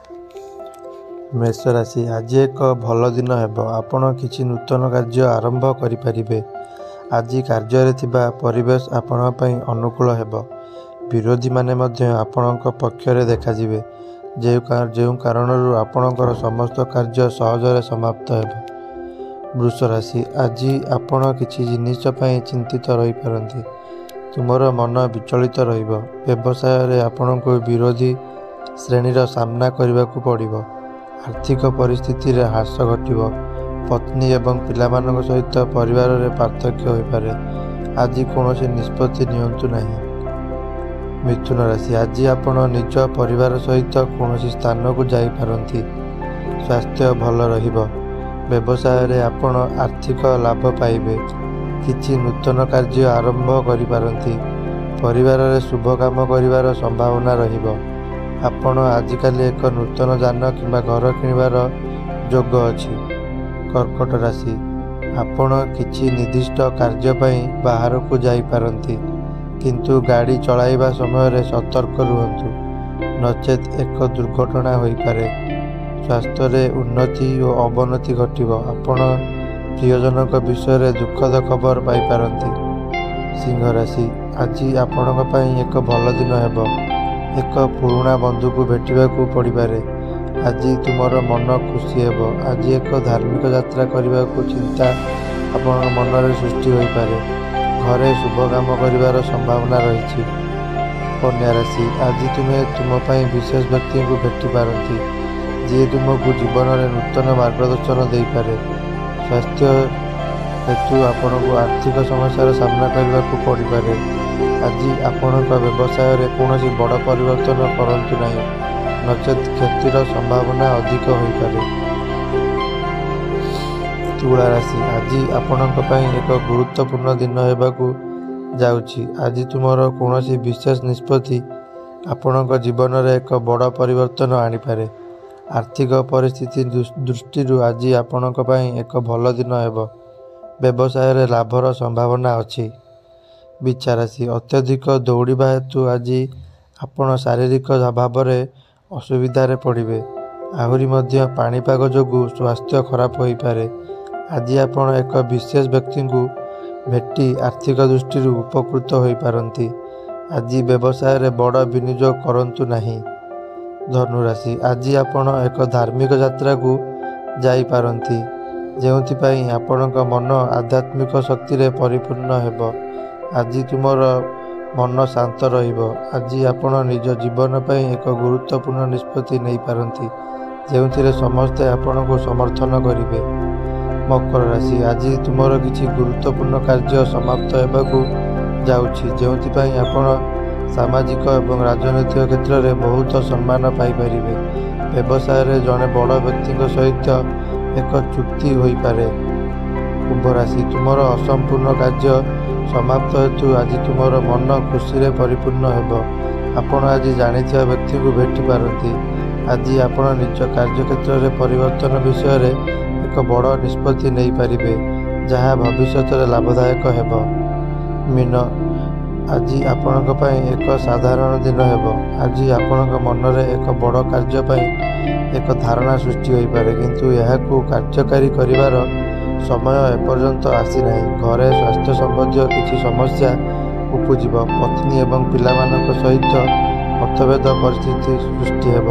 मेष राशि आज एक भल दिन हेब। आपण किछि नूतन कार्य आरंभ करिपारिबे। आज कार्य थिबा परिवेश आपण पई अनुकूल हेब। विरोधी माने मध्य आपणक पक्षरे देखाजिबे। जो कारणरू आपणकर समस्त कार्य सहजरे समाप्त हेब। वृष राशि आज आपण किछि जिनिस पई चिंतित रहि पारंती। तुमर मन विचलित रहिबो। व्यवसाय रे आपणको विरोधी श्रेणीर सामना करबाकू पड़िबो। आर्थिक परिस्थिति रे ह्रास घटिबो। पत्नी एवं पिलामानक सहित परिवार रे पार्थक्य होई पारे। आज कोनोसी निष्पत्ति नियंतु नाही। मिथुन राशि आज आपण निज परिवार सहित कोनोसी स्थान को जाई पारंती। स्वास्थ्य भल रहिबो। व्यवसाय रे आपण आर्थिक लाभ पाइबे। किछि नूतन कार्य आरंभ करि पारंती। परिवार रे शुभ काम करिवार संभावना रहिबो। आपण आजिकाली एक नूतन जान किंबा घर किनिबार जोग अछि। कर्कट राशि आपण किछि निर्दिष्ट कार्य पई बाहर को जाई पारंती, किंतु गाड़ी चलाइबा समय रे सतर्क रुहंतु, नचेत एक दुर्घटना होई पारे। स्वास्थ्य रे उन्नति और अवनति घटिबो। आपण प्रियजनक विषय रे दुखद खबर पाई पारंती। सिंह राशि आज आपणक पई एक भल दिन हेब। एक पुराणा बंधु को भेटिबाकू पड़िपारे। आज तुमर मन खुशी हेब। आज एक धार्मिक यात्रा करबाकू चिंता आपण मन रे सृष्टि होई पारे। घरे शुभ काम करिवार संभावना रही। कन्या राशि आज तुमे तुम पई विशेष व्यक्ति को भेटी पारंती, जे तुमको जीवन में नूतन मार्गदर्शन दे पारे। स्वास्थ्य हेतु आपको आर्थिक समस्यार सामना करबाकू पड़ी पारे। आज आपणक व्यवसाय रे कोनोसी बड़ परिवर्तन करंतु नाही, नचेत क्षतिर संभावना अधिक होई पारे। तुला राशि आज आपणक पई एक गुरुत्वपूर्ण दिन हेबाकू जाउछि। आज तुमर कोनोसी विशेष निष्पत्ति आपणक जीवन रे एक बड़ परिवर्तन आनी पारे। आर्थिक परिस्थिति दृष्टि आज आपणक पई एक भल दिन हेब। व्यवसाय रे लाभर संभावना अछि। बिच्छा राशि अत्यधिक दौड़िबा हेतु आज आपण शारीरिक भाव में असुविधा पड़िबे। आहुरी मध्य पाणीपाग जोगु स्वास्थ्य खराब होई पारे। आज आपण एक विशेष व्यक्ति को भेटी आर्थिक दृष्टि उपकृत होई पारंती। आज व्यवसाय रे बड़ विनियोग करंतु नाही। धनुराशि आज आपण एक धार्मिक यात्रा को जाई पारंती, जेउथिपाई आपणक मन आध्यात्मिक शक्ति रे परिपूर्ण हेब। आज तुमर मन शांत रहिबो। आज आपण निज जीवन पई एक गुरुत्वपूर्ण निष्पत्ति नहीं पारंती, जेउथिरे समस्ते आपणको समर्थन करिवे। मकर राशि आज तुमर किछि गुरुत्वपूर्ण कार्य समाप्त हेबाकू जाउछि, जेउथिपाई आपण सामाजिक एवं राजनैतिक क्षेत्र में बहुत सम्मान पाई परिबे। व्यवसाय रे जड़े बड़ व्यक्ति सहित एक चुक्ति होई पारे। कुंभ राशि तुमर असंपूर्ण कार्य समाप्त हेतु आज तुमर मन खुशी रे परिपूर्ण हेब। आपण आज जानिथिबा व्यक्ति को भेटी पारंती। आज आपण निज कार्य क्षेत्र में परिवर्तन विषय रे एक बड़ निष्पत्ति नहीं पारिबे, जहाँ भविष्य रे लाभदायक हेब। मीन आज आपणक पई एक साधारण दिन हेब। आज आपणक मन रे एक बड़ कार्य पई एक धारणा सृष्टि होई पारे, किंतु एहाकू कार्यकारी करिवार समय एपर्यंत आसी नाही। घरे स्वास्थ्य संबंधी किछि समस्या उपजिब। पत्नी एवं पिलामानक सहित मतभेद परिस्थिति सृष्टि हेब।